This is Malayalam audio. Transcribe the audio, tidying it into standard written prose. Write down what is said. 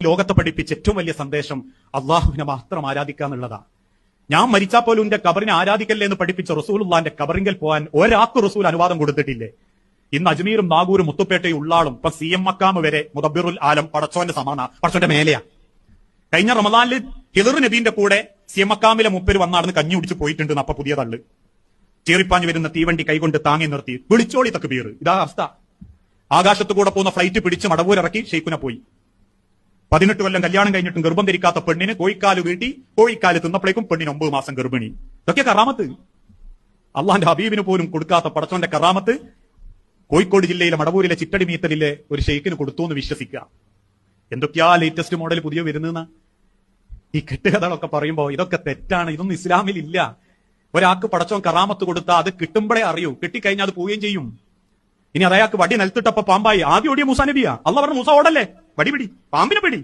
ലോകത്തെ പഠിപ്പിച്ച ഏറ്റവും വലിയ സന്ദേശം അള്ളാഹുവിനെ മാത്രം ആരാധിക്കുക എന്നുള്ളതാ. ഞാൻ മരിച്ചാൽ പോലും എന്റെ കബറിനെ ആരാധിക്കല്ലേ എന്ന് പഠിപ്പിച്ച റസൂലുള്ളാന്റെ കബറിങ്കൽ പോകാൻ ഒരാൾക്ക് റസൂൽ അനുവാദം കൊടുത്തിട്ടില്ലേ? ഇന്ന് അജ്മീറും നാഗൂരും മുത്തുപ്പേട്ടയും ഉള്ളാളും ഇപ്പൊ CM മക്കാമ് വരെ മുദബ്ബിറുൽ ആലം പടച്ചോന്റെ സമാന പടച്ചോന്റെ മേലെയാ. കഴിഞ്ഞ റമദാനിൽ ഹിളർ നബീന്റെ കൂടെ CM മക്കാമിലെ മുപ്പര് വന്നാടുന്ന് കഞ്ഞി കുടിച്ച് പോയിട്ടുണ്ട്. അപ്പൊ പുതിയ തള്ളു ചീറിപ്പാഞ്ഞു വരുന്ന തീവണ്ടി കൈകൊണ്ട് താങ്ങി നിർത്തി വിളിച്ചോളി തക്ബീർ. ഇതാ അവസ്ഥ. ആകാശത്തു കൂടെ പോകുന്ന ഫ്ലൈറ്റ് പിടിച്ച് മടവൂരിറക്കി ഷെയ്ഖുനെ പോയി. 18 കൊല്ലം കല്യാണം കഴിഞ്ഞിട്ടും ഗർഭം ധരിക്കാത്ത പെണ്ണിന് കോഴിക്കാല് വീട്ടി കോഴിക്കാല് തിന്നപ്പോഴേക്കും പെണ്ണിന് 9 മാസം ഗർഭിണി. ഇതൊക്കെ കറാമത്ത്. അള്ളാന്റെ ഹബീബിന് പോലും കൊടുക്കാത്ത പടച്ചോന്റെ കറാമത്ത് കോഴിക്കോട് ജില്ലയിലെ മടവൂരിലെ ചിറ്റടി മീത്തലിലെ ഒരു ഷെയ്ഖിന് കൊടുത്തു എന്ന് വിശ്വസിക്കുക. എന്തൊക്കെയാ ലേറ്റസ്റ്റ് മോഡൽ പുതിയ വരുന്ന ഈ കെട്ടുകഥകളൊക്കെ പറയുമ്പോ ഇതൊക്കെ തെറ്റാണ്. ഇതൊന്നും ഇസ്ലാമിൽ ഇല്ല. ഒരാൾക്ക് പടച്ചോൻ കറാമത്ത് കൊടുത്താൽ അത് കിട്ടുമ്പോഴേ അറിയൂ. കിട്ടിക്കഴിഞ്ഞാൽ അത് പോവുകയും ചെയ്യും. ഇനി അതയാൾക്ക് വടി നിലത്തിട്ടപ്പോ പാമ്പായി. ആദ്യം ഓടിയ മൂസാ നബിയാ. അള്ളാഹ് പറഞ്ഞു മൂസ ഓടല്ലേ, വടി പിടി, പാമ്പിനെ പിടി.